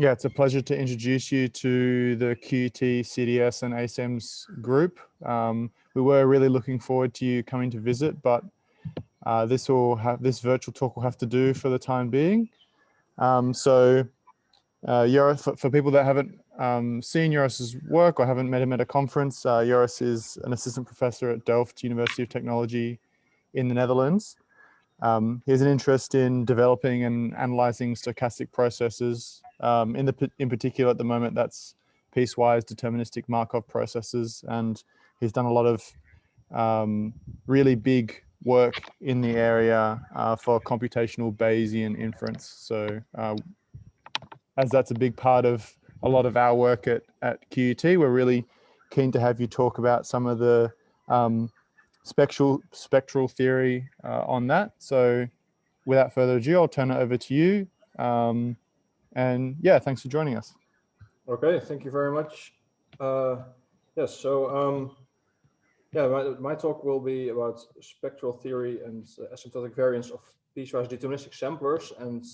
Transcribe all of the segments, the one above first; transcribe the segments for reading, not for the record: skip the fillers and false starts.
Yeah, it's a pleasure to introduce you to the QT, CDS, and ASEMS group. We were really looking forward to you coming to visit, but this virtual talk will have to do for the time being. Joris, for people that haven't seen Joris's work or haven't met him at a conference, Joris is an assistant professor at Delft University of Technology in the Netherlands. He has an interest in developing and analyzing stochastic processes. In particular, at the moment, that's piecewise deterministic Markov processes, and he's done a lot of really big work in the area for computational Bayesian inference. So as that's a big part of a lot of our work at QUT, we're really keen to have you talk about some of the spectral theory on that. So without further ado, I'll turn it over to you. And yeah, thanks for joining us. Okay, thank you very much. Yes, so my talk will be about spectral theory and asymptotic variance of piecewise deterministic samplers. And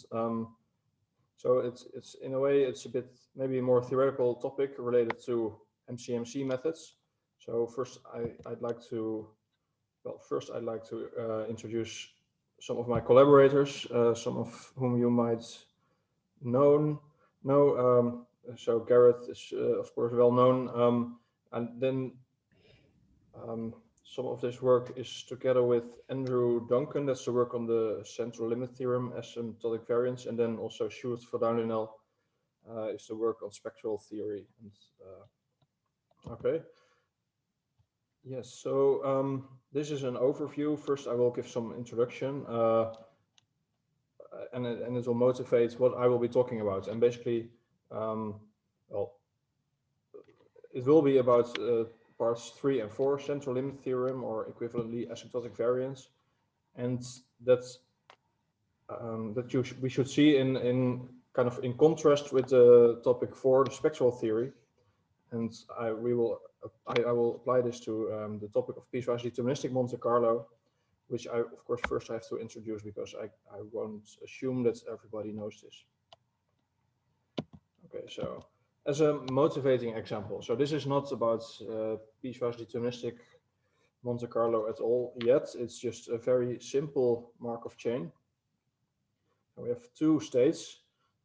so it's in a way, it's a bit maybe a more theoretical topic related to MCMC methods. So first, I'd like to introduce some of my collaborators, some of whom you might know. So Gareth is of course well known, and then some of this work is together with Andrew Duncan. That's the work on the central limit theorem, asymptotic variance, and then also Sjoerd van Duinendael is the work on spectral theory. And okay. Yes, so this is an overview. First, I will give some introduction, and it will motivate what I will be talking about. And basically, well, it will be about parts 3 and 4, central limit theorem, or equivalently asymptotic variance, and that's we should see in kind of in contrast with the topic 4, the spectral theory, and I will apply this to the topic of piecewise deterministic Monte Carlo, which I of course first have to introduce because I won't assume that everybody knows this. Okay, so as a motivating example, so this is not about piecewise deterministic Monte Carlo at all yet. It's just a very simple Markov chain. We have two states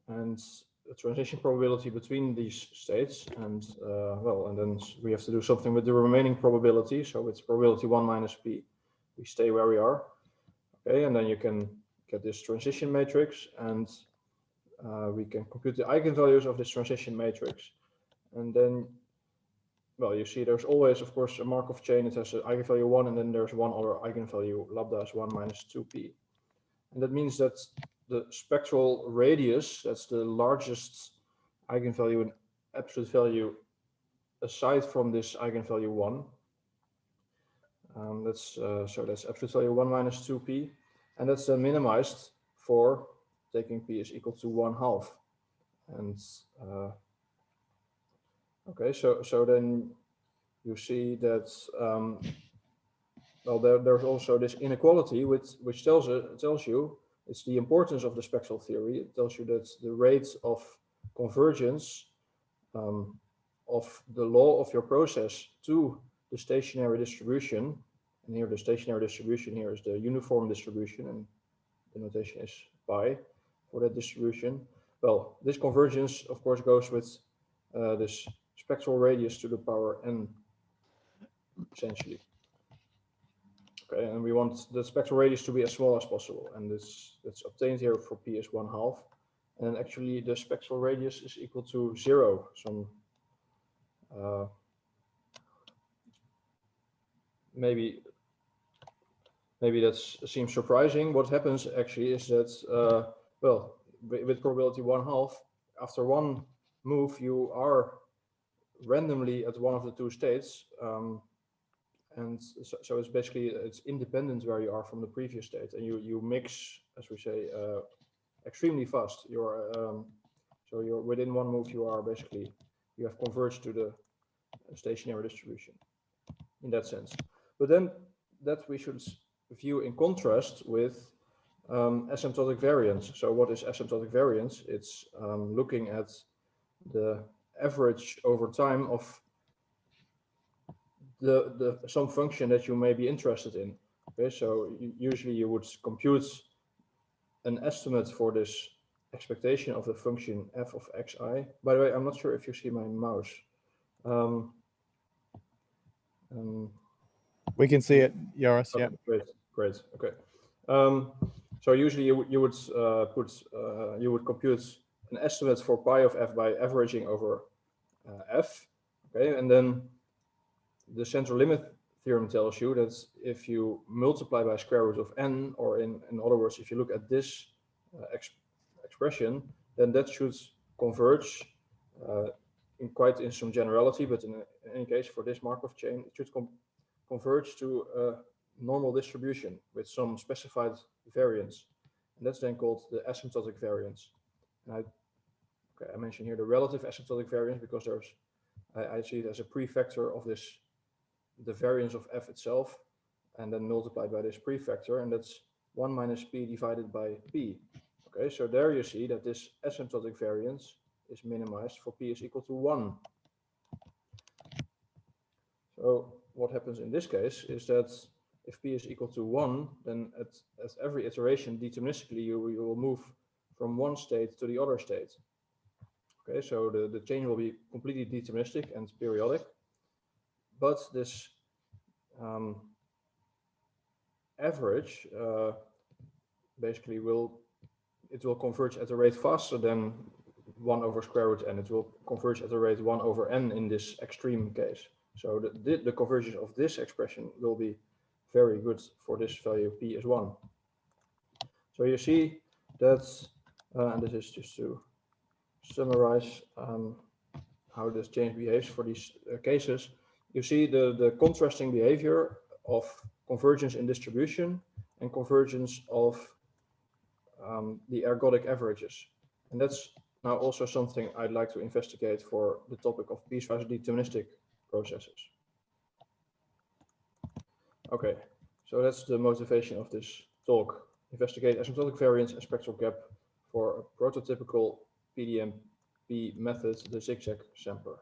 and a transition probability between these states, and and then we have to do something with the remaining probability. So it's probability 1 minus p. We stay where we are. Okay, and then you can get this transition matrix, and we can compute the eigenvalues of this transition matrix. And then, well, you see there's always, of course, a Markov chain. It has an eigenvalue 1, and then there's one other eigenvalue, lambda is 1 minus 2p. And that means that the spectral radius, that's the largest eigenvalue in absolute value aside from this eigenvalue 1. So that's absolute value 1 minus 2p, and that's then minimized for taking p is equal to 1/2. And okay, so then you see that well, there's also this inequality which tells you it's the importance of the spectral theory. It tells you that the rate of convergence of the law of your process to the stationary distribution, and here the stationary distribution here is the uniform distribution, and the notation is pi for that distribution. Well, this convergence, of course, goes with this spectral radius to the power n, essentially. Okay, and we want the spectral radius to be as small as possible, and that's obtained here for p is 1/2, and actually the spectral radius is equal to 0. Some maybe that seems surprising. What happens actually is that well, with probability 1/2, after one move you are randomly at one of the two states, and so it's basically it's independent where you are from the previous state, and you mix, as we say, extremely fast. So you're within one move you have converged to the stationary distribution in that sense. But then that we should view in contrast with asymptotic variance. So what is asymptotic variance? It's looking at the average over time of some function that you may be interested in. Okay, so usually you would compute an estimate for this expectation of the function f of xi. By the way, I'm not sure if you see my mouse. We can see it, Joris. Okay, Yeah. great. Okay. So usually you would compute an estimate for pi of f by averaging over f. Okay, and then the central limit theorem tells you that if you multiply by square root of n, or in other words, if you look at this expression, then that should converge in some generality, but in any case for this Markov chain, it should converge to a normal distribution with some specified variance, and that's then called the asymptotic variance. And I mentioned here the relative asymptotic variance because I see it as a prefactor of the variance of f itself, and then multiplied by this prefactor, and that's 1 minus p divided by p. Okay, so there you see that this asymptotic variance is minimized for p is equal to 1. So what happens in this case is that if p is equal to 1, then at every iteration deterministically you will move from one state to the other state. Okay, so the chain will be completely deterministic and periodic, but this average basically will converge at a rate faster than 1 over square root n. It will converge at a rate 1 over n in this extreme case. So the convergence of this expression will be very good for this value p is 1. So you see that, and this is just to summarize how this chain behaves for these cases. You see the contrasting behavior of convergence in distribution and convergence of the ergodic averages. And that's now also something I'd like to investigate for the topic of piecewise deterministic processes. Okay, so that's the motivation of this talk. Investigate asymptotic variance and spectral gap for a prototypical PDMP method, the Zig-Zag Sampler.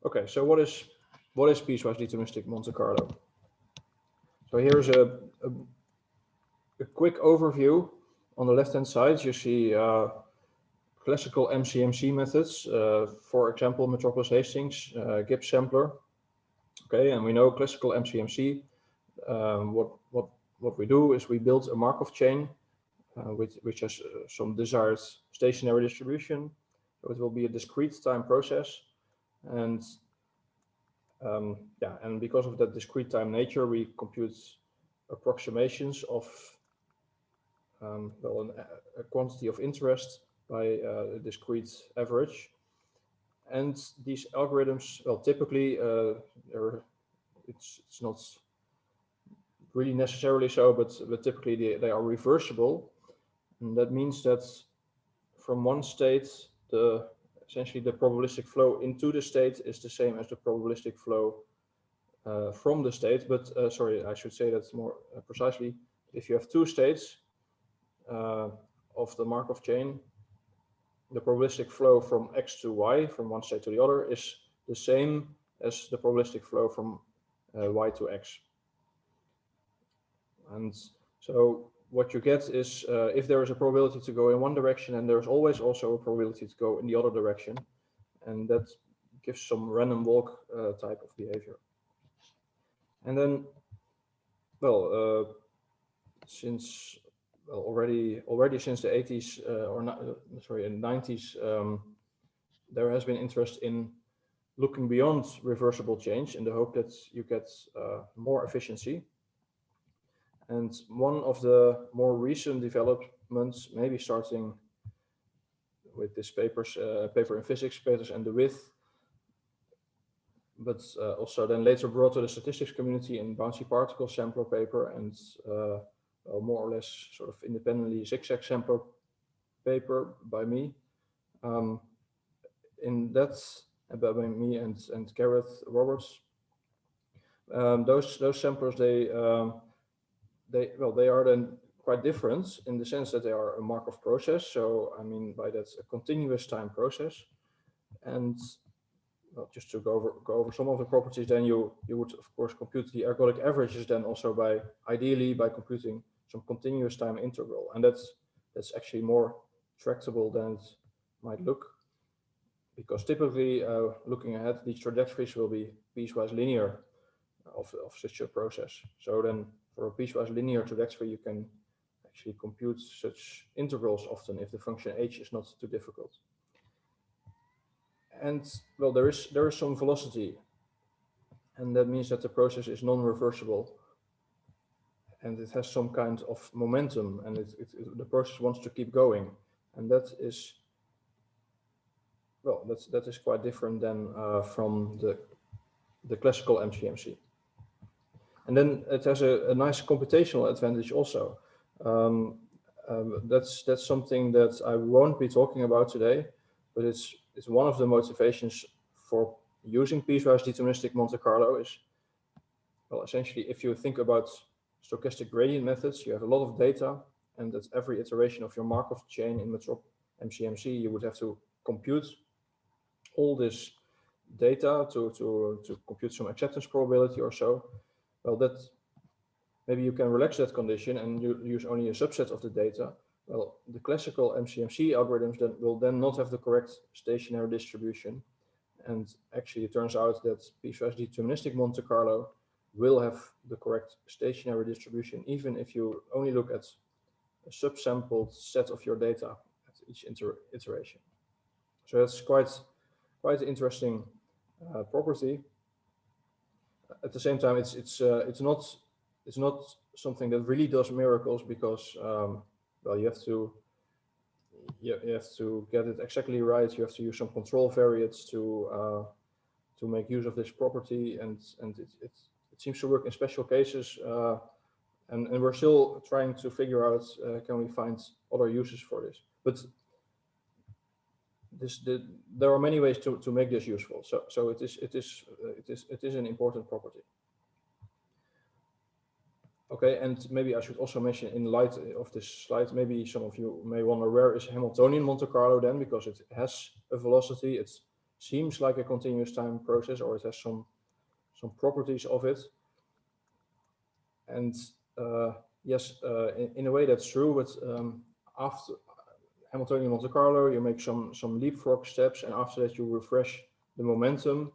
Okay, so what is piecewise deterministic Monte Carlo? So here's a quick overview. On the left-hand side, you see classical MCMC methods, for example, Metropolis Hastings, Gibbs sampler. Okay, and we know classical MCMC. What we do is we build a Markov chain which has some desired stationary distribution. So it will be a discrete time process, and and because of that discrete time nature, we compute approximations of a quantity of interest by a discrete average. And these algorithms, well, typically it's not really necessarily so, but typically they are reversible, and that means that from one state, essentially the probabilistic flow into the state is the same as the probabilistic flow from the state. But sorry, I should say that more precisely. If you have two states of the Markov chain, the probabilistic flow from x to y, from one state to the other, is the same as the probabilistic flow from y to x. And so what you get is if there is a probability to go in one direction, and there's always also a probability to go in the other direction, and that gives some random walk type of behavior. And then, well, already since the 80s in the 90s, there has been interest in looking beyond reversible change in the hope that you get more efficiency. And one of the more recent developments, maybe starting with this paper in physics, Peters and de With, but also then later brought to the statistics community in Bouncy Particle Sampler paper, and more or less sort of independently Zigzag Sampler paper by me. In that, by me and Gareth Roberts, those samplers, they are then quite different in the sense that they are a Markov process. So I mean by that a continuous time process. And well, just to go over some of the properties, then you would of course compute the ergodic averages then also ideally by computing some continuous time integral, and that's actually more tractable than it might look, because typically looking ahead, these trajectories will be piecewise linear of such a process. So then for a piecewise linear trajectory, you can actually compute such integrals often if the function h is not too difficult. And well, there is some velocity, and that means that the process is non-reversible, and it has some kind of momentum, and the process wants to keep going, and that is, well, that is quite different than from the classical MCMC. And then it has a nice computational advantage also. That's something that I won't be talking about today, but it's one of the motivations for using piecewise deterministic Monte Carlo is, well, essentially, if you think about stochastic gradient methods, you have a lot of data, and at every iteration of your Markov chain in MCMC, you would have to compute all this data to compute some acceptance probability or so. Well, that maybe you can relax that condition and you use only a subset of the data. Well, the classical MCMC algorithms will then not have the correct stationary distribution. And actually, it turns out that piecewise deterministic Monte Carlo will have the correct stationary distribution, even if you only look at a subsampled set of your data at each iteration. So that's quite interesting property. At the same time, it's not something that really does miracles, because well, you have to get it exactly right. You have to use some control variates to make use of this property, and it seems to work in special cases, and we're still trying to figure out can we find other uses for this. But there are many ways to make this useful. So it is an important property. Okay, and maybe I should also mention, in light of this slide, maybe some of you may wonder, where is Hamiltonian Monte Carlo then? Because it has a velocity, it seems like a continuous time process, or it has some properties of it. And yes, in a way that's true, but after Hamiltonian Monte Carlo, you make some leapfrog steps, and after that you refresh the momentum,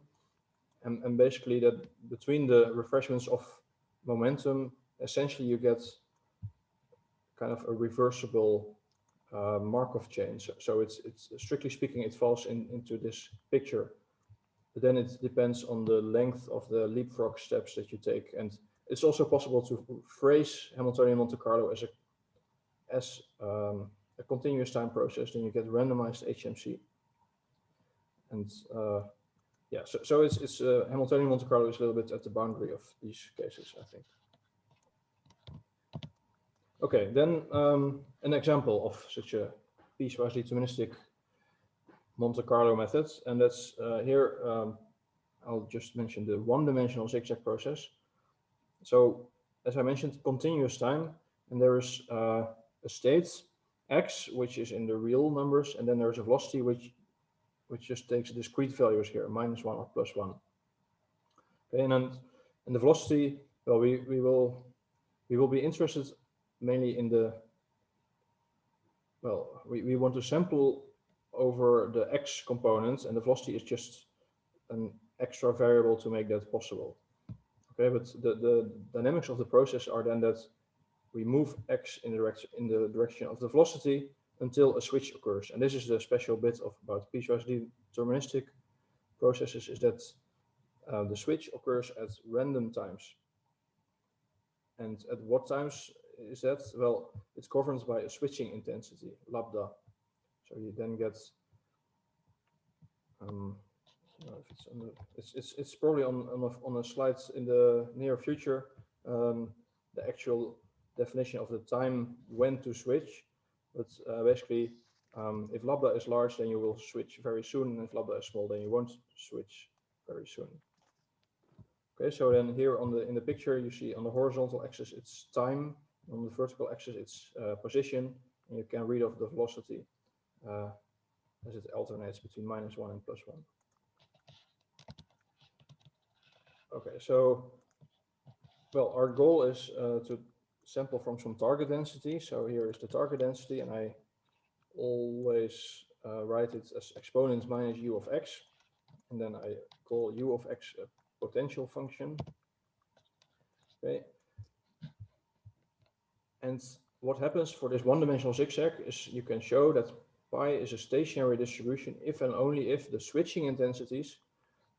and basically that between the refreshments of momentum, essentially you get kind of a reversible Markov chain. So it's strictly speaking, it falls into this picture, but then it depends on the length of the leapfrog steps that you take. And it's also possible to phrase Hamiltonian Monte Carlo as a continuous time process. Then you get randomized HMC. And yeah, so it's Hamiltonian Monte Carlo is a little bit at the boundary of these cases, I think. Okay, then an example of such a piecewise deterministic Monte Carlo method, and that's here. I'll just mention the one-dimensional zigzag process. So, as I mentioned, continuous time, and there is a state x, which is in the real numbers, and then there's a velocity which just takes discrete values here, -1 or +1. Okay, and the velocity, well, we will be interested mainly in the, well, we want to sample over the x components, and the velocity is just an extra variable to make that possible. Okay, but the dynamics of the process are then that we move x in the direction of the velocity until a switch occurs. And this is the special bit about piecewise deterministic processes, is that the switch occurs at random times. And at what times is that? Well, it's governed by a switching intensity, lambda. So you then get, it's probably on a slide in the near future, the actual definition of the time when to switch. But basically, if lambda is large, then you will switch very soon, and if lambda is small, then you won't switch very soon. Okay, so then here on in the picture you see on the horizontal axis it's time, on the vertical axis it's position, and you can read off the velocity as it alternates between -1 and +1. Okay, so well, our goal is to sample from some target density. So here is the target density, and I always write it as exponent minus u of x, and then I call u of x a potential function. Okay. And what happens for this one-dimensional zigzag is you can show that pi is a stationary distribution if and only if the switching intensities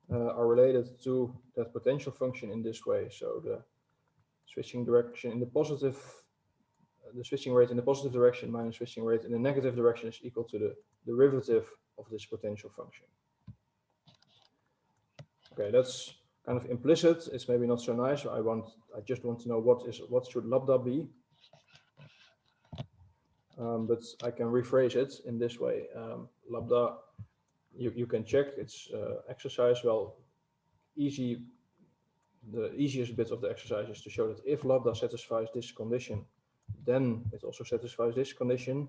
are related to that potential function in this way. So the switching direction in the positive, the switching rate in the positive direction minus switching rate in the negative direction is equal to the derivative of this potential function. Okay, that's kind of implicit. It's maybe not so nice. I just want to know what should lambda be. But I can rephrase it in this way. Lambda, you can check its exercise. Well, the easiest bit of the exercise is to show that if lambda satisfies this condition, then it also satisfies this condition.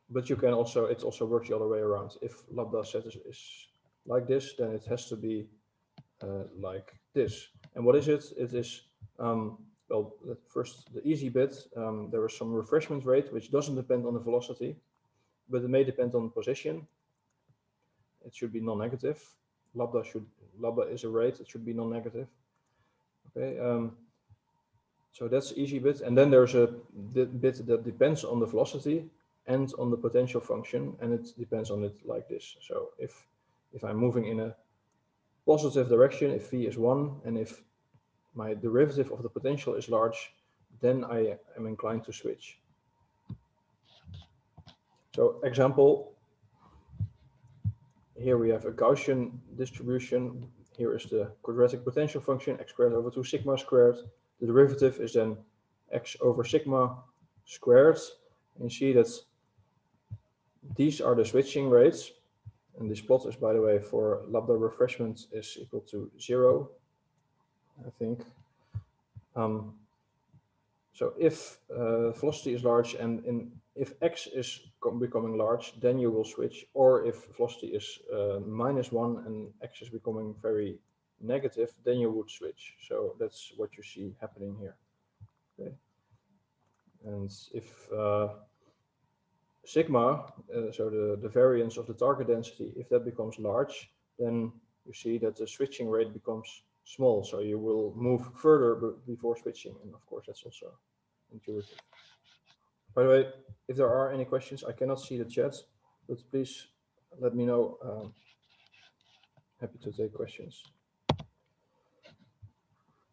But you can also, it also works the other way around. If lambda is like this, then it has to be like this. And what is it? It is, well, first the easy bit, there is some refreshment rate, which doesn't depend on the velocity, but it may depend on position. It should be non-negative. Lambda is a rate, it should be non-negative. Okay, so that's the easy bit. And then there's a bit that depends on the velocity and on the potential function, and it depends on it like this. So if I'm moving in a positive direction, if v is 1, and if my derivative of the potential is large, then I am inclined to switch. So example, here we have a Gaussian distribution. Here is the quadratic potential function, x squared over 2 sigma squared. The derivative is then x over sigma squared. And you see that these are the switching rates. And this plot is, by the way, for lambda refreshment is equal to 0, I think. So if velocity is large and if x is becoming large, then you will switch. Or if velocity is -1 and x is becoming very negative, then you would switch. So that's what you see happening here. Okay. And if sigma, so the variance of the target density, if that becomes large, then you see that the switching rate becomes small. So you will move further before switching. And of course, that's also intuitive. By the way, if there are any questions, I cannot see the chat, but please let me know. Happy to take questions.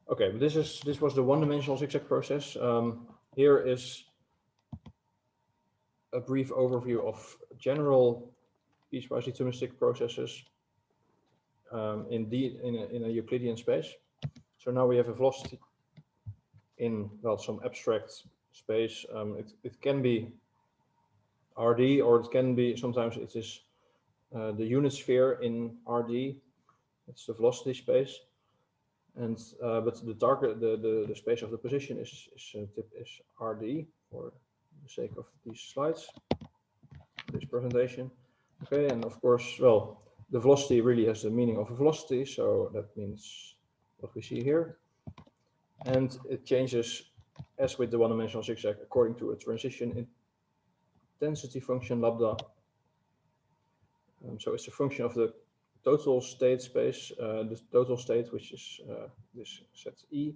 Okay, but this was the one-dimensional zigzag process. Here is a brief overview of general piecewise deterministic processes in a Euclidean space. So now we have a velocity in, well, some abstract space. It can be RD, or it can be, sometimes it is the unit sphere in RD. It's the velocity space. And but the target, the space of the position is RD for the sake of these slides, this presentation. Okay, and of course, well, the velocity really has the meaning of a velocity, so that means what we see here. And it changes, as with the one-dimensional zigzag, according to a transition intensity function lambda. So it's a function of the total state space, the total state, which is this set E.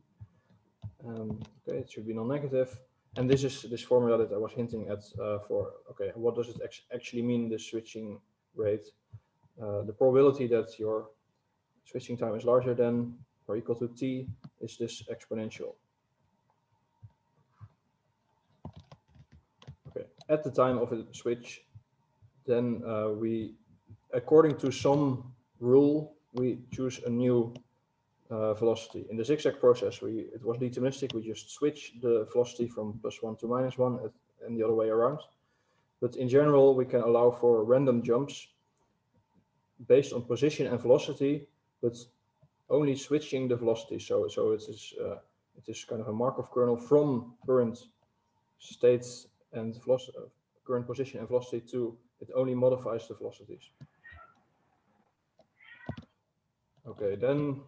Okay, it should be non-negative. And this is this formula that I was hinting at for, okay, what does it actually mean, the switching rate? The probability that your switching time is larger than or equal to t is this exponential. Okay, at the time of a switch, then we, according to some rule, we choose a new velocity. In the zigzag process, it was deterministic. We just switch the velocity from +1 to -1 and the other way around. But in general, we can allow for random jumps based on position and velocity, but only switching the velocity. So it is kind of a Markov kernel from current states and velocity, current position and velocity to, it only modifies the velocities. Okay, then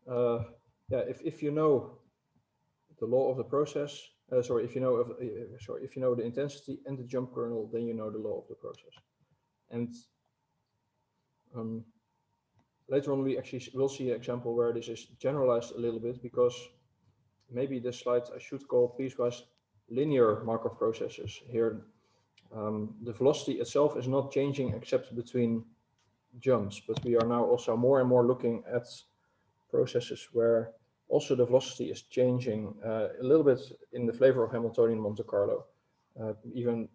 yeah, if you know the law of the process, if you know the intensity and the jump kernel, then you know the law of the process. And later on, we actually will see an example where this is generalized a little bit, because maybe this slide I should call piecewise linear Markov processes. Here, the velocity itself is not changing except between jumps, but we are now also more and more looking at processes where also the velocity is changing a little bit in the flavor of Hamiltonian Monte Carlo, even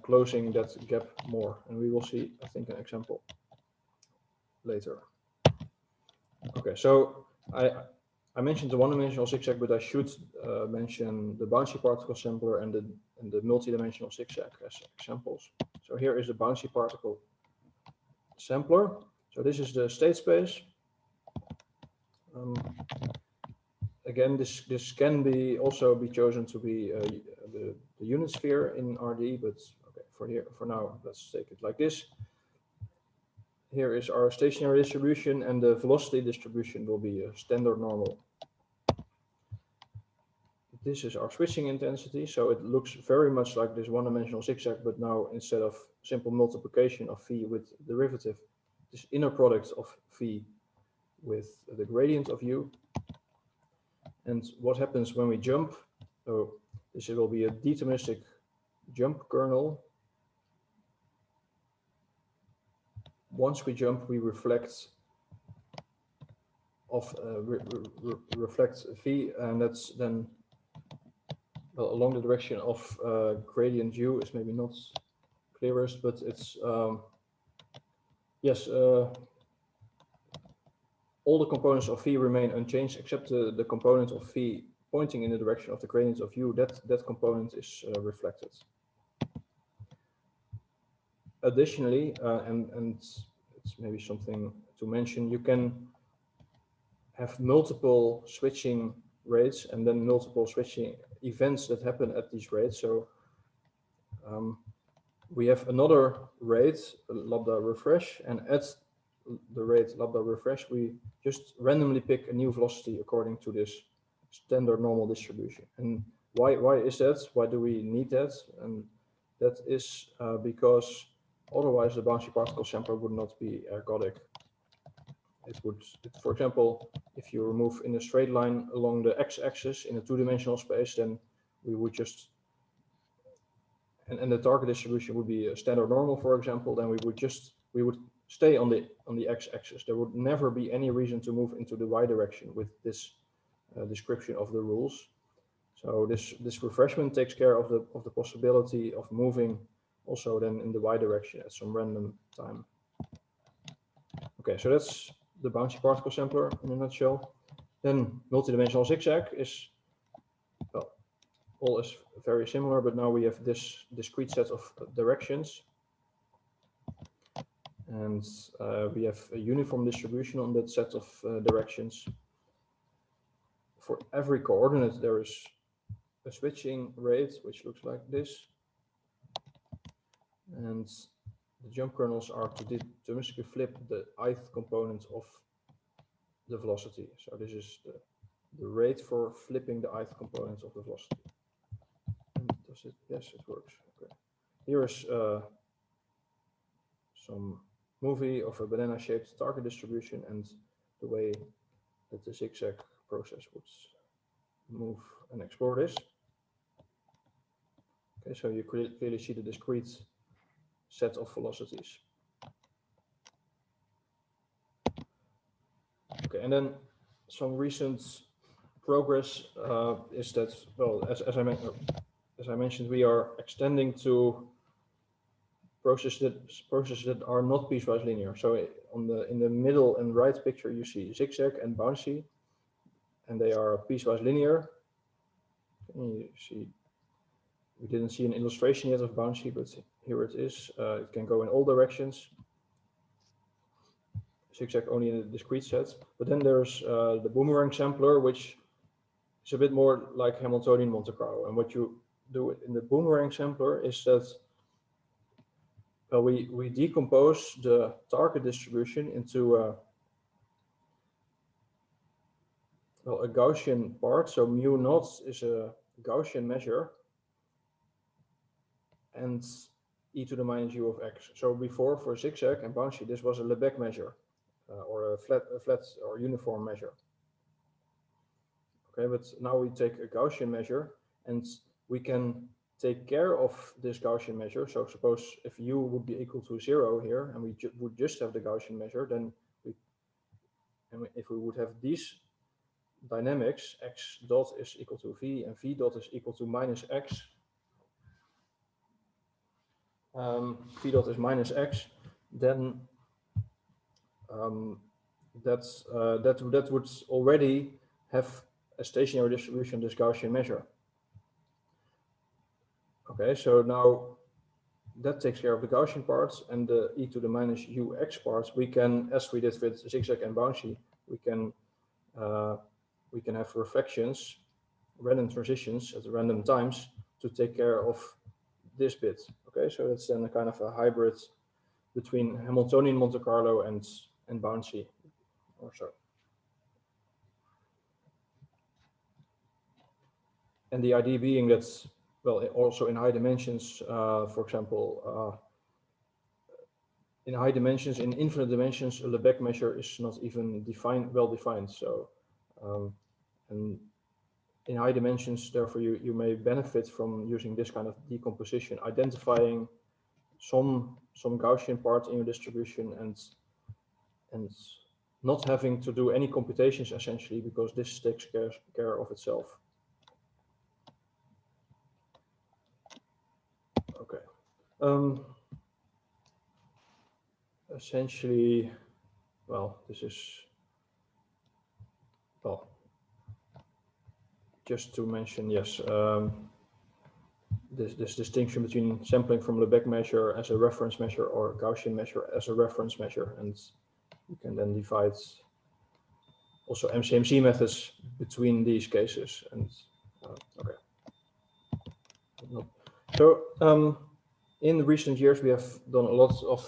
closing that gap more. And we will see, I think, an example later. Okay, so I mentioned the one-dimensional zigzag, but I should mention the Bouncy Particle Sampler and the multi-dimensional zigzag as examples. So here is the Bouncy Particle Sampler. So this is the state space. Again, this can be also be chosen to be the unit sphere in RD, but okay, for now, let's take it like this. Here is our stationary distribution, and the velocity distribution will be a standard normal. This is our switching intensity, so it looks very much like this one-dimensional zigzag, but now instead of simple multiplication of phi with derivative, this inner product of phi with the gradient of u. And what happens when we jump? So this will be a deterministic jump kernel. Once we jump, we reflect reflect phi, and that's then along the direction of gradient u is maybe not clearest, but it's yes, all the components of phi remain unchanged except the component of phi pointing in the direction of the gradient of u. That component is reflected. Additionally, and it's maybe something to mention, you can have multiple switching rates and then multiple switching events that happen at these rates. So we have another rate, lambda refresh, and at the rate lambda refresh, we just randomly pick a new velocity according to this standard normal distribution. And why is that? Why do we need that? And that is because otherwise the Bouncy Particle Sampler would not be ergodic. For example, if you move in a straight line along the x-axis in a two-dimensional space, then we would just, and the target distribution would be a standard normal, for example, then we would stay on the x-axis. There would never be any reason to move into the y direction with this description of the rules. So this refreshment takes care of the possibility of moving also then in the y direction at some random time. Okay, so that's the Bouncy Particle Sampler in a nutshell. Then multidimensional zigzag is, well, all is very similar, but now we have this discrete set of directions. And we have a uniform distribution on that set of directions. For every coordinate, there is a switching rate, which looks like this. And the jump kernels are to deterministically flip the ith component of the velocity. So this is the rate for flipping the ith component of the velocity. And does it? Yes, it works. Okay. Here is some movie of a banana-shaped target distribution and the way that the zigzag process would move and explore this. Okay, so you clearly see the discrete set of velocities. Okay, and then some recent progress is that, well, as I mentioned, we are extending to processes that are not piecewise linear. So in the middle and right picture, you see zigzag and bouncy, and they are piecewise linear. And you see, we didn't see an illustration yet of bouncy, but here it is. It can go in all directions. Zigzag only in a discrete set. But then there's the Boomerang Sampler, which is a bit more like Hamiltonian Monte Carlo. And what you do in the Boomerang Sampler is that we decompose the target distribution into a Gaussian part. So mu naught is a Gaussian measure, and e to the minus u of x. So before, for Zigzag and Bouncy, this was a Lebesgue measure, or a flat or uniform measure. Okay, but now we take a Gaussian measure, and we can take care of this Gaussian measure. So suppose if u would be equal to 0 here, and we would just have the Gaussian measure, then if we would have these dynamics, x dot is equal to v, and v dot is equal to minus x, v dot is minus x, then that would already have a stationary distribution, this Gaussian measure. Okay, so now that takes care of the Gaussian parts, and the e to the minus ux parts we can, as we did with Zigzag and Bouncy, we can have reflections, random transitions at random times to take care of this bit. Okay, so that's then a kind of a hybrid between Hamiltonian Monte Carlo and Bouncy or so. And the idea being that, well, also in high dimensions, for example, in high dimensions, in infinite dimensions, a Lebesgue measure is not even well defined. So, and in high dimensions, therefore, you may benefit from using this kind of decomposition, identifying some Gaussian part in your distribution, and not having to do any computations essentially, because this takes care of itself. Okay. Essentially, well, this is, well, just to mention, yes, this distinction between sampling from Lebesgue measure as a reference measure or Gaussian measure as a reference measure, and you can then divide also MCMC methods between these cases. And okay. So in recent years, we have done a lot of,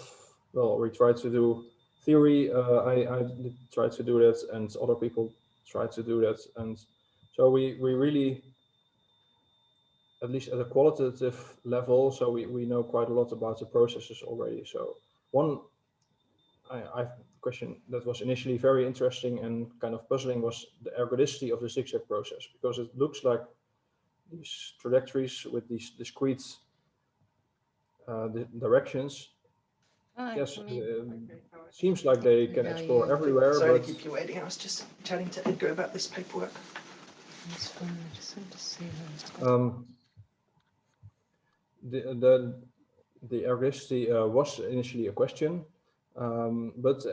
well, we tried to do theory. I tried to do that, and other people tried to do that. And so we really, at least at a qualitative level, so we know quite a lot about the processes already. So one question that was initially very interesting and kind of puzzling was the ergodicity of the Zigzag process, because it looks like these trajectories with these discrete directions. Yes, seems like they can explore everywhere. Sorry but to keep you waiting. I was just chatting to Edgar about this paperwork. That's fine. I just want to see the ergodicity was initially a question, but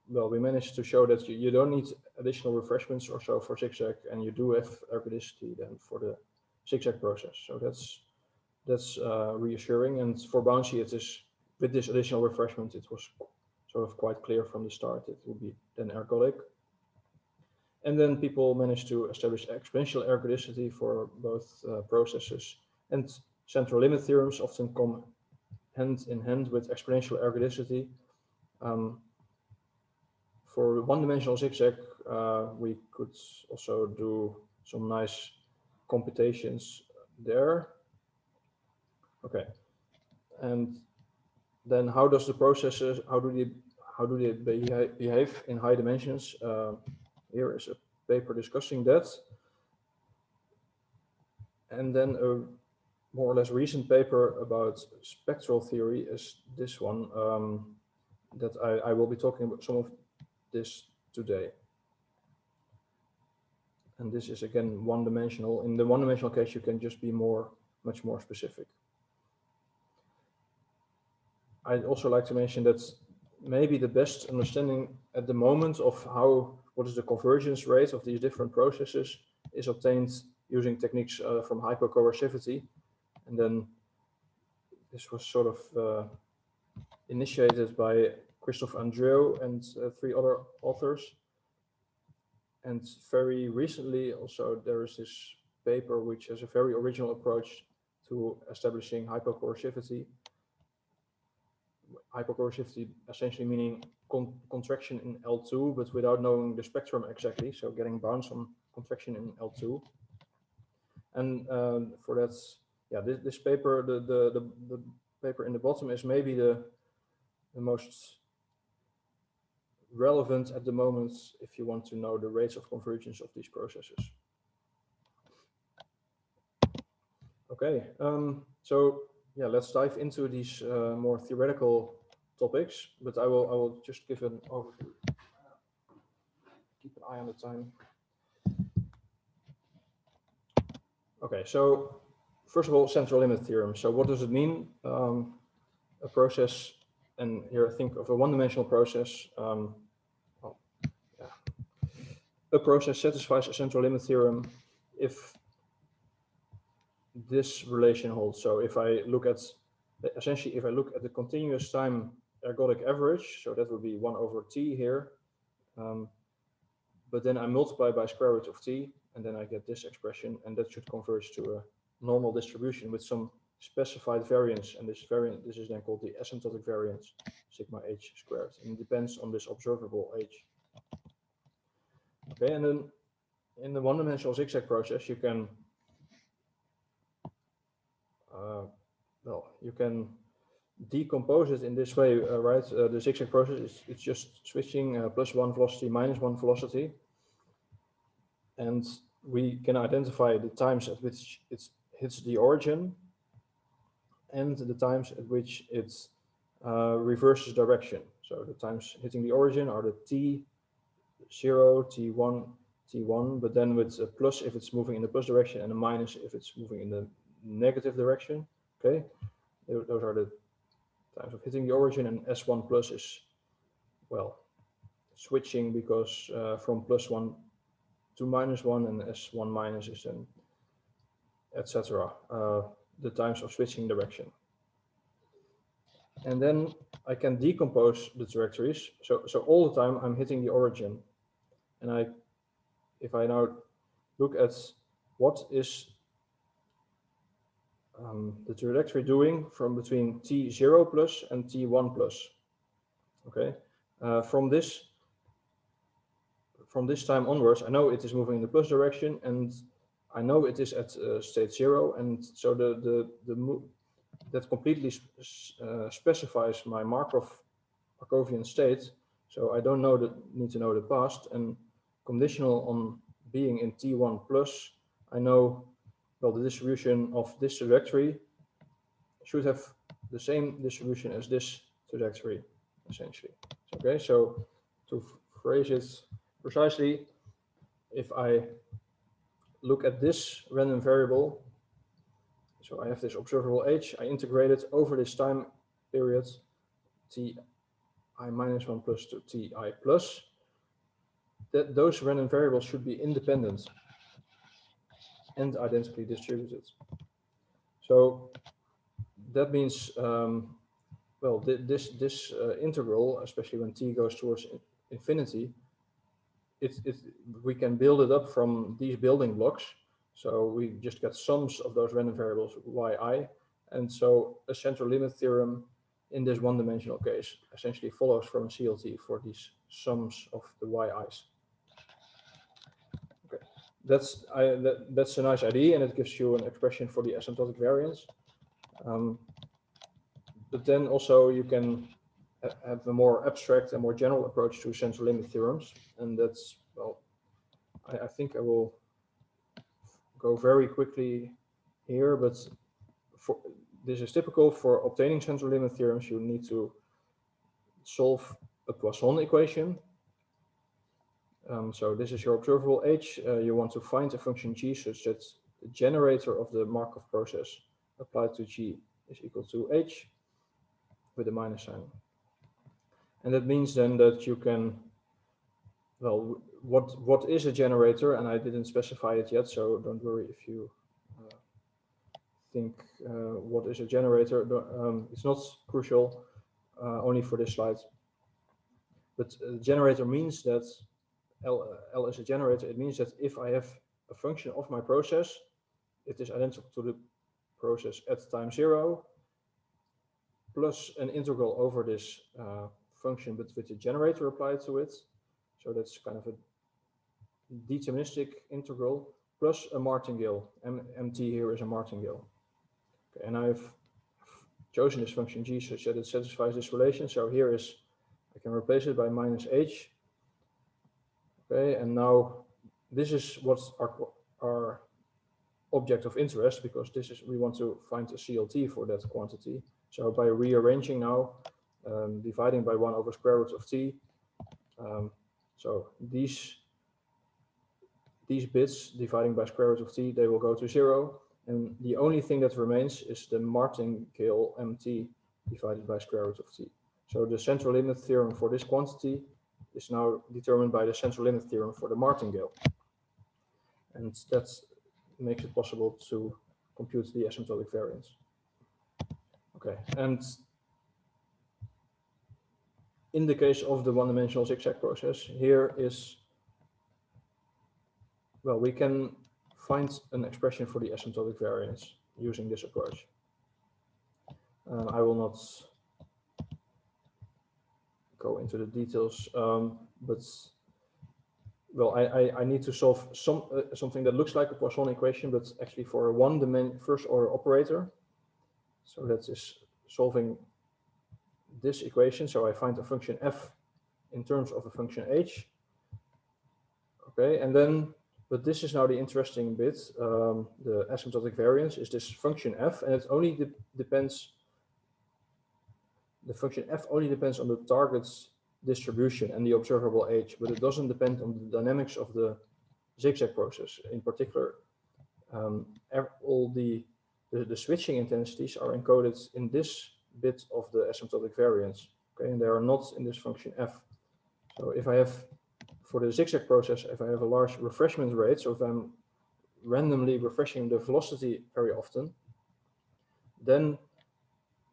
well, we managed to show that you don't need additional refreshments or so for Zigzag, and you do have ergodicity then for the Zigzag process. So that's reassuring. And for Bouncy, it is, with this additional refreshment, it was sort of quite clear from the start it would be then ergodic. And then people managed to establish exponential ergodicity for both processes. And central limit theorems often come hand in hand with exponential ergodicity. For one-dimensional Zigzag, we could also do some nice computations there. Okay, and then how does the processes, how do they behave in high dimensions? Here is a paper discussing that. And then a more or less recent paper about spectral theory is this one, that I will be talking about some of this today. And this is again one-dimensional. In the one-dimensional case, you can just be much more specific. I'd also like to mention that maybe the best understanding at the moment of what is the convergence rate of these different processes is obtained using techniques from hypercoercivity. And then this was sort of initiated by Christoph Andreu and 3 other authors. And very recently also there is this paper which has a very original approach to establishing hypocoercivity. Hypocoercivity essentially meaning contraction in L2, but without knowing the spectrum exactly, so getting bounds on contraction in L2. And for that, yeah, this paper, the paper in the bottom is maybe the most relevant at the moment if you want to know the rates of convergence of these processes. Okay, so yeah, let's dive into these more theoretical topics, but I will just give an overview. Keep an eye on the time. Okay, so first of all, central limit theorem. So what does it mean? A process, and here I think of a one-dimensional process. A process satisfies a central limit theorem if this relation holds. So if I look at, essentially, if I look at the continuous time ergodic average, so that would be 1 over t here, but then I multiply by square root of t, and then I get this expression, and that should converge to a normal distribution with some specified variance, and this variance, this is then called the asymptotic variance, sigma h squared, and it depends on this observable h. Okay, and then in the one-dimensional zigzag process, you can well, you can decompose it in this way, right? The zigzag process is it's just switching +1 velocity, -1 velocity, and we can identify the times at which it hits the origin and the times at which it reverses direction. So the times hitting the origin are the t0, t1, t1, but then with a plus if it's moving in the plus direction and a minus if it's moving in the negative direction. Okay, those are the times of hitting the origin, and S1 plus is, well, switching because from +1 to -1, and S1 minus is then etc. The times of switching direction. And then I can decompose the trajectories. So all the time I'm hitting the origin, and if I now look at what is the trajectory doing from between t0 plus and t1 plus. Okay, from this time onwards, I know it is moving in the plus direction, and I know it is at state 0, and so that completely specifies my Markovian state. So I don't need to know the past, and conditional on being in t1 plus, I know, well, the distribution of this trajectory should have the same distribution as this trajectory, essentially. Okay, so to phrase it precisely, if I look at this random variable, so I have this observable h, I integrate it over this time period, ti -1 plus to ti plus, that those random variables should be independent and identically distributed. So that means, well, this integral, especially when t goes towards infinity, we can build it up from these building blocks. So we just get sums of those random variables yi, and so a central limit theorem in this one-dimensional case essentially follows from CLT for these sums of the yi's. Okay, that's a nice idea, and it gives you an expression for the asymptotic variance. But then also you can have a more abstract and more general approach to central limit theorems, and that's, well, I think I will go very quickly here, but this is typical for obtaining central limit theorems. You need to solve a Poisson equation. So this is your observable h. You want to find a function g such that the generator of the Markov process applied to g is equal to h with a minus sign. And that means then that you can, well, what is a generator? And I didn't specify it yet, so don't worry if you think what is a generator. It's not crucial, only for this slide. But generator means that L is a generator. It means that if I have a function of my process, it is identical to the process at time 0 plus an integral over this function, but with the generator applied to it. So that's kind of a deterministic integral plus a martingale. MT here is a martingale. Okay, and I've chosen this function g such that it satisfies this relation. So here is, I can replace it by minus h. Okay, and now this is what's our object of interest, because this is, we want to find a CLT for that quantity. So by rearranging now, dividing by 1 over square root of t, so these bits dividing by square root of t, they will go to 0, and the only thing that remains is the martingale mt divided by square root of t. So the central limit theorem for this quantity is now determined by the central limit theorem for the martingale, and that makes it possible to compute the asymptotic variance. Okay, and in the case of the one-dimensional zigzag process, here is, well, we can find an expression for the asymptotic variance using this approach. I will not go into the details, but well, I need to solve something that looks like a Poisson equation, but actually for a one-dimensional first-order operator. So that is solving this equation. So I find a function f in terms of a function h. Okay, and then, but this is now the interesting bit. The asymptotic variance is this function f, and it only depends. The function f only depends on the target's distribution and the observable age, but it doesn't depend on the dynamics of the zigzag process. In particular, all the switching intensities are encoded in this bit of the asymptotic variance. Okay, and they are not in this function f. So if I have, for the zigzag process, if I have a large refreshment rate, so if I'm randomly refreshing the velocity very often, then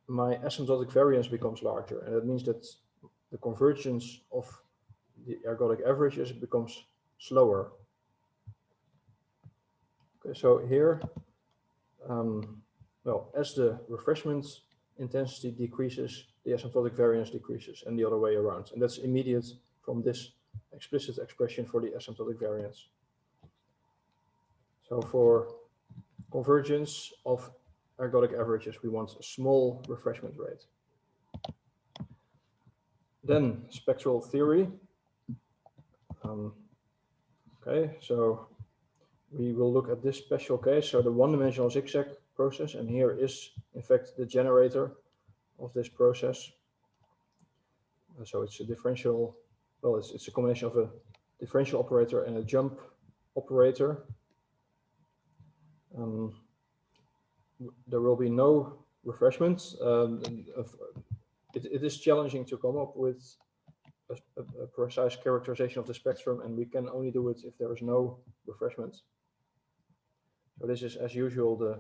my asymptotic variance becomes larger, and that means that the convergence of the ergodic averages becomes slower. Okay, so here, well, as the refreshment intensity decreases, the asymptotic variance decreases, and the other way around. And that's immediate from this explicit expression for the asymptotic variance. So for convergence of ergodic averages, we want a small refreshment rate. Then spectral theory. Okay, so we will look at this special case. So the one-dimensional zigzag process, and here is in fact the generator of this process. So it's a differential, well, it's a combination of a differential operator and a jump operator. There will be no refreshments. It is challenging to come up with a precise characterization of the spectrum, and we can only do it if there is no refreshment. So this is, as usual, the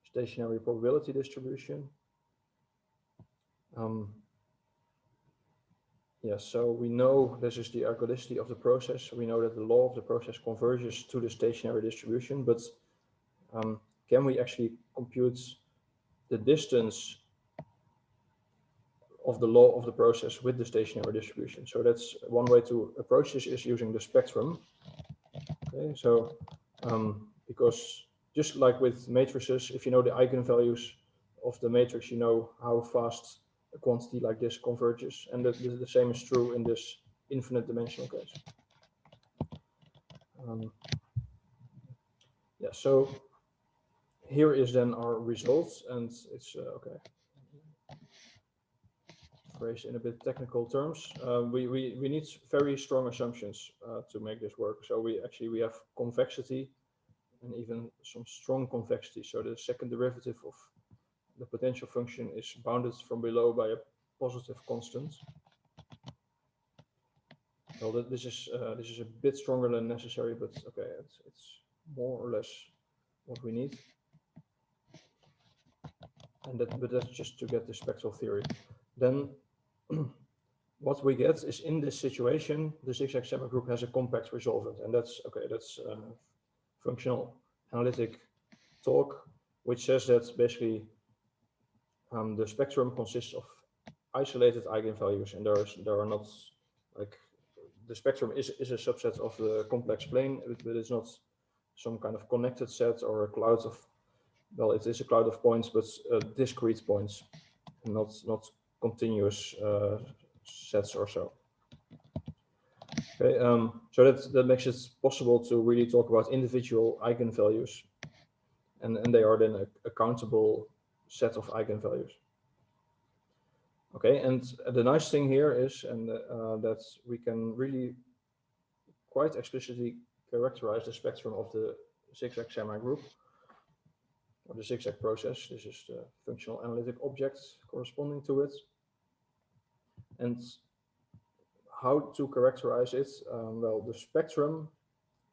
stationary probability distribution. Yes, so we know this is the ergodicity of the process. We know that the law of the process converges to the stationary distribution, but can we actually compute the distance of the law of the process with the stationary distribution? So that's one way to approach this, is using the spectrum. Okay, so because just like with matrices, if you know the eigenvalues of the matrix, you know how fast a quantity like this converges, and the same is true in this infinite dimensional case. Yeah, so here is then our results, and it's okay, phrased in a bit technical terms. We need very strong assumptions to make this work. So we have convexity and even some strong convexity. So the second derivative of the potential function is bounded from below by a positive constant. Well, this is a bit stronger than necessary, but okay, it's more or less what we need. And but that's just to get the spectral theory. Then what we get is, in this situation, the Zigzag Sampler group has a compact resolvent, and that's okay. That's functional analytic talk, which says that basically the spectrum consists of isolated eigenvalues, and there are not, like, the spectrum is a subset of the complex plane, but it's not some kind of connected set or a cloud of, well, it is a cloud of points, but discrete points, not continuous sets or so. Okay, so that makes it possible to really talk about individual eigenvalues, and they are then a countable set of eigenvalues. Okay, and the nice thing here is, and that we can really quite explicitly characterize the spectrum of the Zigzag Sampler group, or the Zigzag process. This is the functional analytic object corresponding to it. And how to characterize it? Well, the spectrum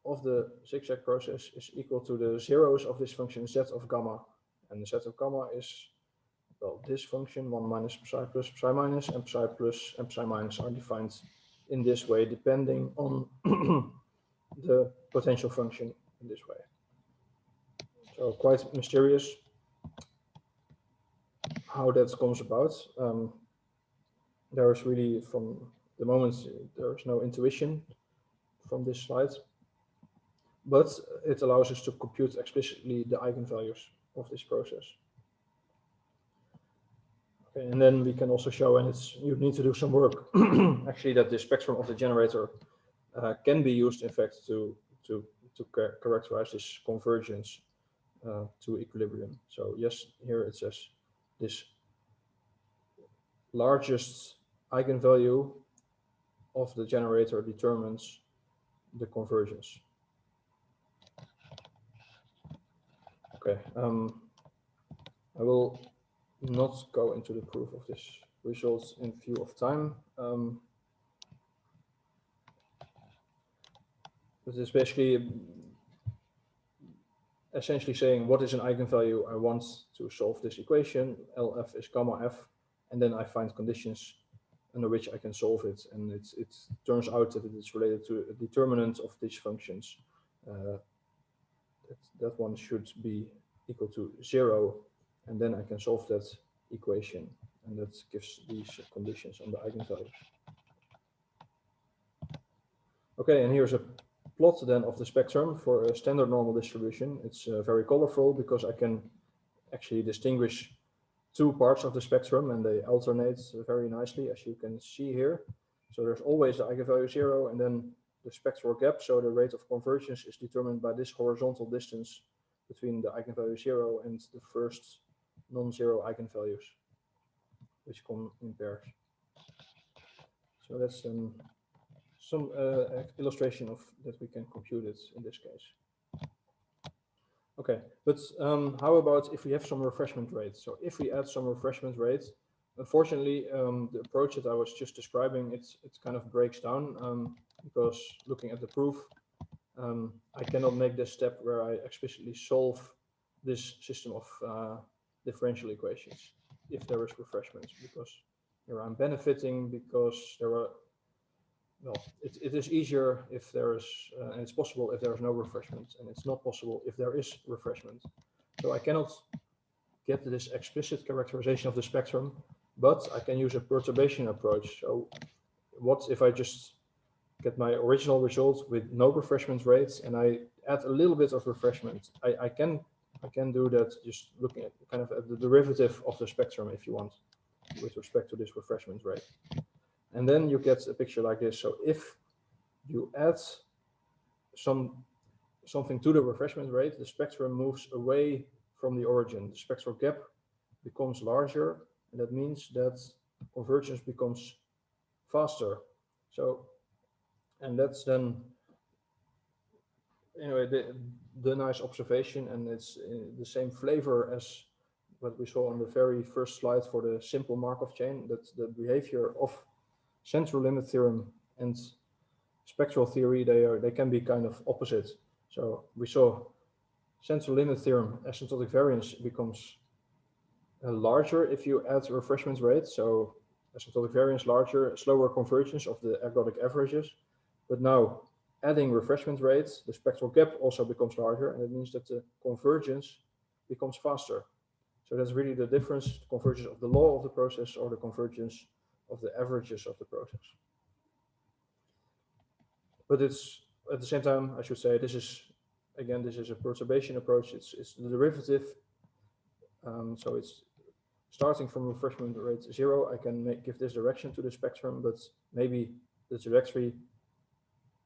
of the Zigzag process is equal to the zeros of this function z of gamma. And the z of gamma is, well, this function 1 minus psi plus psi minus, and psi plus and psi minus are defined in this way, depending on the potential function in this way. So quite mysterious how that comes about. There is really, from the moment, there is no intuition from this slide, but it allows us to compute explicitly the eigenvalues of this process. Okay, and then we can also show, and you need to do some work, actually, that the spectrum of the generator can be used, in fact, to characterize this convergence to equilibrium. So yes, here it says this largest eigenvalue of the generator determines the convergence. Okay, I will not go into the proof of this result in view of time. But it's basically essentially saying, what is an eigenvalue? I want to solve this equation. LF is gamma f, and then I find conditions under which I can solve it. And it turns out that it is related to a determinant of these functions. That one should be equal to 0, and then I can solve that equation, and that gives these conditions on the eigenvalues. Okay, and here's a plot then of the spectrum for a standard normal distribution. It's very colorful because I can actually distinguish two parts of the spectrum, and they alternate very nicely, as you can see here. So there's always the eigenvalue 0, and then the spectral gap, so the rate of convergence, is determined by this horizontal distance between the eigenvalue 0 and the first non-zero eigenvalues, which come in pairs. So that's some illustration of that we can compute it in this case. Okay, but how about if we have some refreshment rate? So if we add some refreshment rate, unfortunately, the approach that I was just describing, it kind of breaks down because looking at the proof, I cannot make this step where I explicitly solve this system of differential equations if there is refreshment, because here I'm benefiting because there are, well, it is easier if there is, and it's possible if there is no refreshment, and it's not possible if there is refreshment. So I cannot get this explicit characterization of the spectrum, but I can use a perturbation approach. So what if I just get my original result with no refreshment rates and I add a little bit of refreshment? I can do that just looking at kind of at the derivative of the spectrum, if you want, with respect to this refreshment rate. And then you get a picture like this. So if you add something to the refreshment rate, the spectrum moves away from the origin. The spectral gap becomes larger, and that means that convergence becomes faster. So, and that's then, anyway, the nice observation, and it's the same flavor as what we saw on the very first slide for the simple Markov chain, that the behavior of central limit theorem and spectral theory, they can be kind of opposite. So we saw central limit theorem, asymptotic variance becomes larger if you add refreshment rate. So asymptotic variance larger, slower convergence of the ergodic averages. But now adding refreshment rates, the spectral gap also becomes larger, and it means that the convergence becomes faster. So that's really the difference, the convergence of the law of the process or the convergence of the averages of the process. But it's, at the same time, I should say, this is, again, this is a perturbation approach. It's the derivative. So it's starting from refreshment rate 0. I can give this direction to the spectrum, but maybe the trajectory,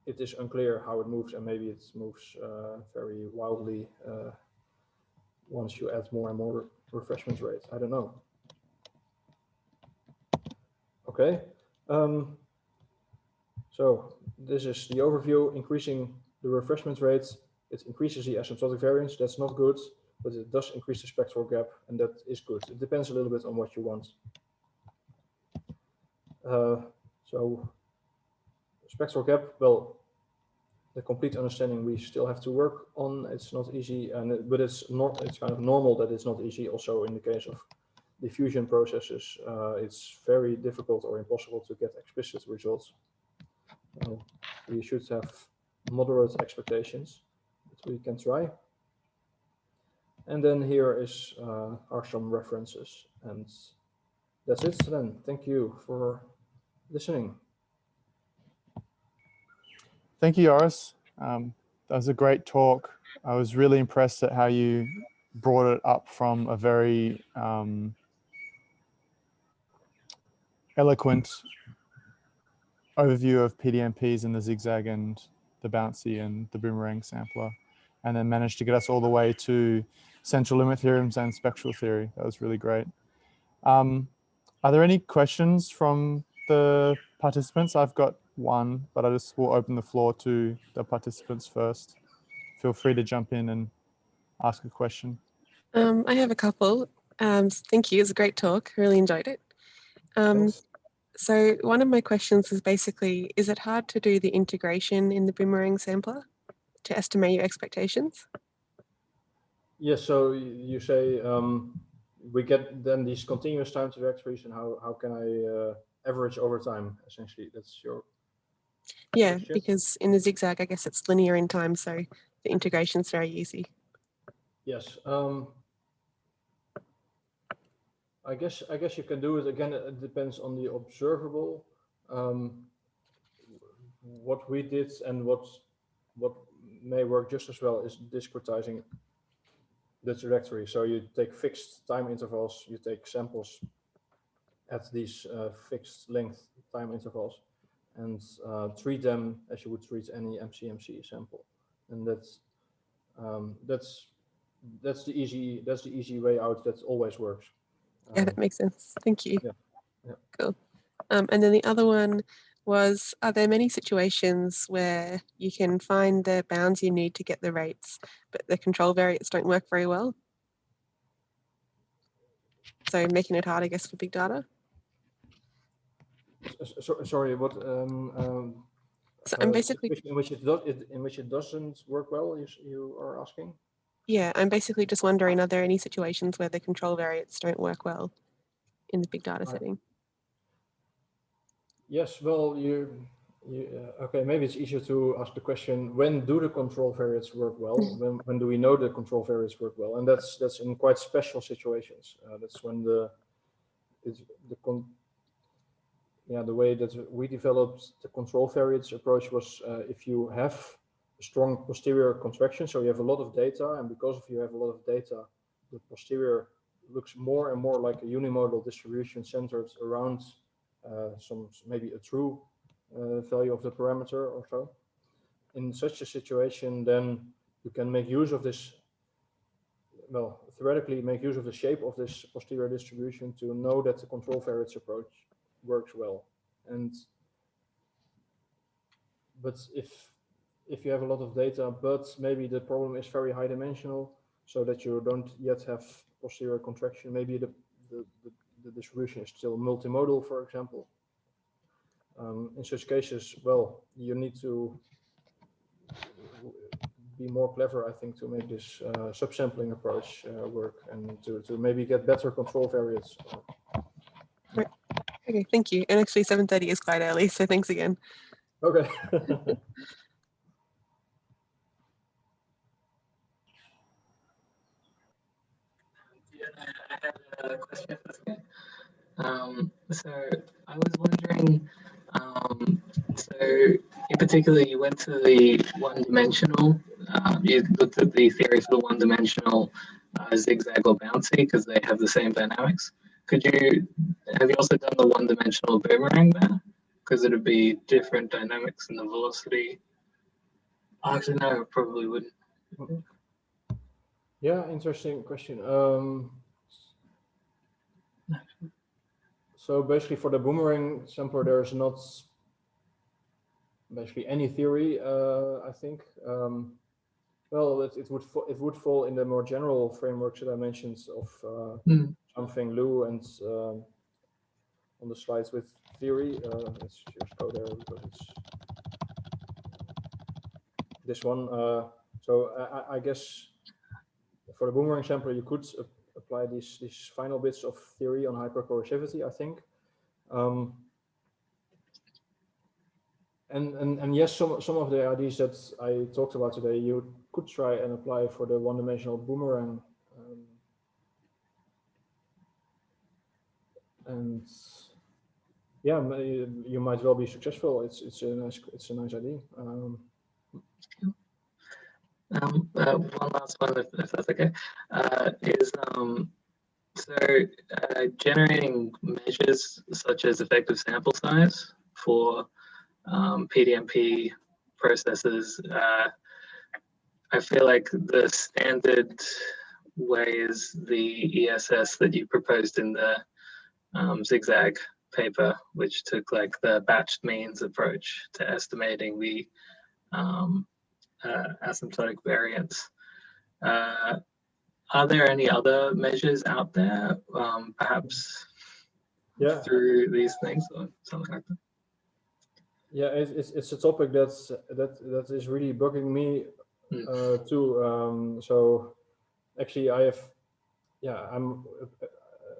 it is unclear how it moves, and maybe it moves very wildly once you add more and more refreshment rate. I don't know. Okay. So this is the overview. Increasing the refreshment rate, it increases the asymptotic variance. That's not good, but it does increase the spectral gap, and that is good. It depends a little bit on what you want. So spectral gap, well, the complete understanding we still have to work on. It's not easy, but it's kind of normal that it's not easy. Also in the case of diffusion processes, it's very difficult or impossible to get explicit results. We should have moderate expectations, but we can try. And then here are some references, and that's it then. Thank you for listening. Thank you, Joris. That was a great talk. I was really impressed at how you brought it up from a very eloquent overview of PDMPs and the Zigzag and the Bouncy and the Boomerang Sampler, and then managed to get us all the way to central limit theorems and spectral theory. That was really great. Are there any questions from the participants? I've got one, but I just will open the floor to the participants first. Feel free to jump in and ask a question. I have a couple. Thank you. It was a great talk. Really enjoyed it. So one of my questions is basically, is it hard to do the integration in the Boomerang Sampler to estimate your expectations? Yes, so you say we get then these continuous time trajectories, and how can I average over time, essentially? That's your Yeah, question? because in the Zigzag, I guess it's linear in time, so the integration's very easy. Yes. I guess you can do it. Again, it depends on the observable. What we did and what may work just as well is discretizing the trajectory. So you take fixed time intervals, you take samples at these fixed length time intervals, and treat them as you would treat any MCMC sample. And that's the easy way out. That always works. Yeah, that makes sense. Thank you. Yeah. Cool. And then the other one was, are there many situations where you can find the bounds you need to get the rates, but the control variates don't work very well? So making it hard, I guess, for big data. Sorry, what? So I'm basically in which it doesn't work well. You are asking? Yeah, I'm basically just wondering, are there any situations where the control variates don't work well in the big data setting? Yes, well, okay, maybe it's easier to ask the question, when do the control variates work well? When do we know the control variates work well? And that's in quite special situations. That's when the way that we developed the control variates approach was if you have a strong posterior contraction, so you have a lot of data, and because you have a lot of data, the posterior looks more and more like a unimodal distribution centered around maybe a true value of the parameter or so. In such a situation, then you can make use of this, well, theoretically make use of the shape of this posterior distribution to know that the control variates approach works well. But if you have a lot of data, but maybe the problem is very high dimensional, so that you don't yet have posterior contraction, maybe the distribution is still multimodal, for example. In such cases, well, you need to be more clever, I think, to make this subsampling approach work, and to maybe get better control variates. Right. Okay, thank you. And actually 7:30 is quite early, so thanks again. Okay. I had a question if that's okay. So I was wondering, so in particular, you went to the one-dimensional, you looked at the theory for the one-dimensional zigzag or bouncy because they have the same dynamics. Have you also done the one-dimensional boomerang there? Because it'd be different dynamics in the velocity. Actually, no, it probably wouldn't. Yeah, interesting question. So basically for the Boomerang Sampler, there's not basically any theory, I think. Well, it would fall in the more general frameworks that I mentioned of something Lou and on the slides with theory. Let's just go there because it's this one. So I guess for the Boomerang Sampler, you could apply these final bits of theory on hypercoercivity, I think. And yes, some of the ideas that I talked about today, you could try and apply for the one-dimensional boomerang. And yeah, you might well be successful. It's a nice idea. One last one, if that's okay, is generating measures such as effective sample size for PDMP processes. I feel like the standard way is the ESS that you proposed in the Zigzag paper, which took like the batched means approach to estimating the asymptotic variance. Are there any other measures out there, perhaps through these things or something like that? Yeah, it's a topic that is really bugging me too. So actually, I'm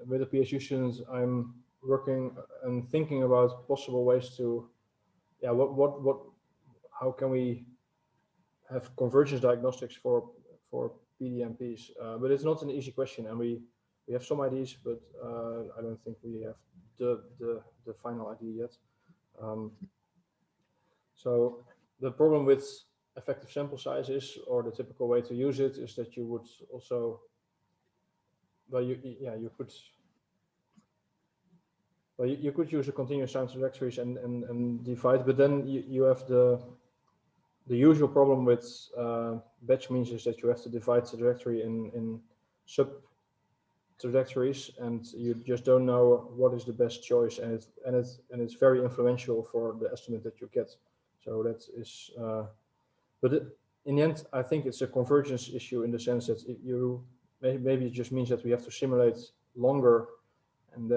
with the PhD students. I'm working and thinking about possible ways to, how can we have convergence diagnostics for PDMPs? But it's not an easy question, and we have some ideas, but I don't think we have the final idea yet. So the problem with effective sample sizes, or the typical way to use it, is that you would also, you could use a continuous time trajectories and divide, but then you have the usual problem with batch means is that you have to divide the trajectory in sub trajectories, and you just don't know what is the best choice, and it's very influential for the estimate that you get. So that is, in the end, I think it's a convergence issue in the sense that maybe it just means that we have to simulate longer, and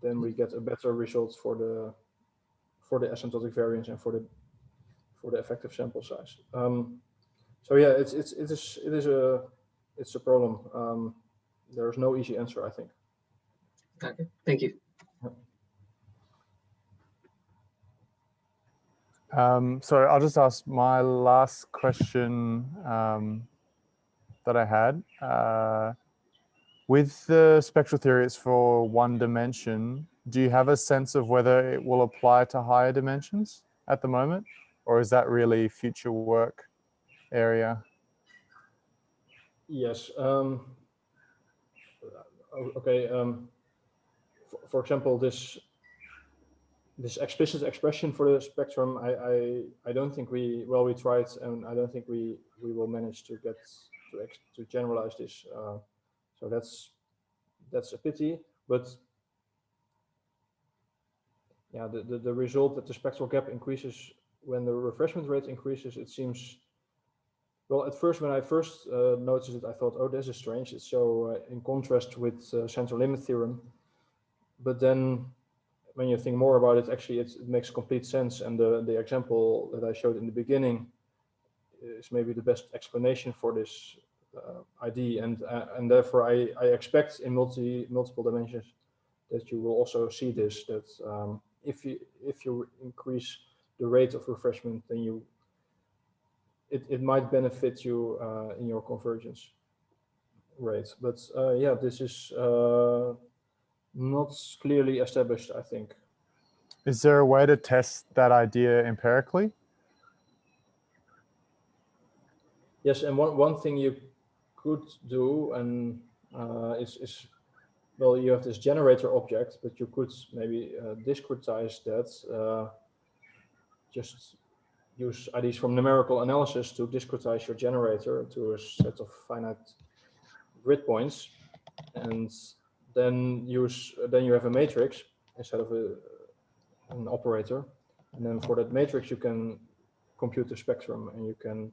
then we get a better result for the asymptotic variance and for the effective sample size. So yeah, it's a problem. There's no easy answer, I think. Okay, thank you. So I'll just ask my last question that I had. With the spectral theory, it's for one dimension. Do you have a sense of whether it will apply to higher dimensions at the moment? Or is that really future work area? Yes. Okay. For example, this explicit expression for the spectrum, I don't think we tried, and I don't think we will manage to get to generalize this. So that's a pity. But yeah, the result that the spectral gap increases when the refreshment rate increases, it seems. Well, at first, when I first noticed it, I thought, oh, this is strange. It's so in contrast with central limit theorem. But then when you think more about it, actually, it makes complete sense. And the example that I showed in the beginning is maybe the best explanation for this idea. And therefore, I expect in multiple dimensions that you will also see this, that if you increase the rate of refreshment, then it might benefit you in your convergence rate. But yeah, this is not clearly established, I think. Is there a way to test that idea empirically? Yes, and one thing you could do, and is well, you have this generator object, but you could maybe discretize that. Just use IDs from numerical analysis to discretize your generator to a set of finite grid points, and then you have a matrix instead of an operator, and then for that matrix you can compute the spectrum and you can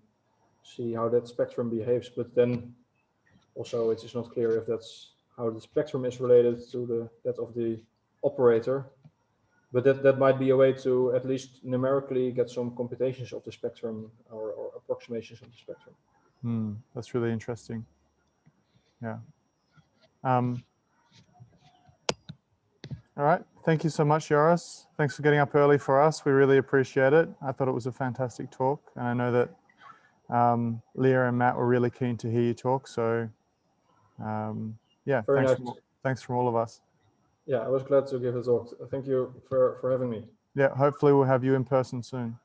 see how that spectrum behaves. But then also it is not clear if that's how the spectrum is related to that of the operator. But that might be a way to at least numerically get some computations of the spectrum or approximations of the spectrum. That's really interesting. Yeah. All right. Thank you so much, Joris. Thanks for getting up early for us. We really appreciate it. I thought it was a fantastic talk. And I know that Leah and Matt were really keen to hear you talk. So yeah, thanks from all of us. Yeah, I was glad to give a talk. Thank you for having me. Yeah, hopefully we'll have you in person soon.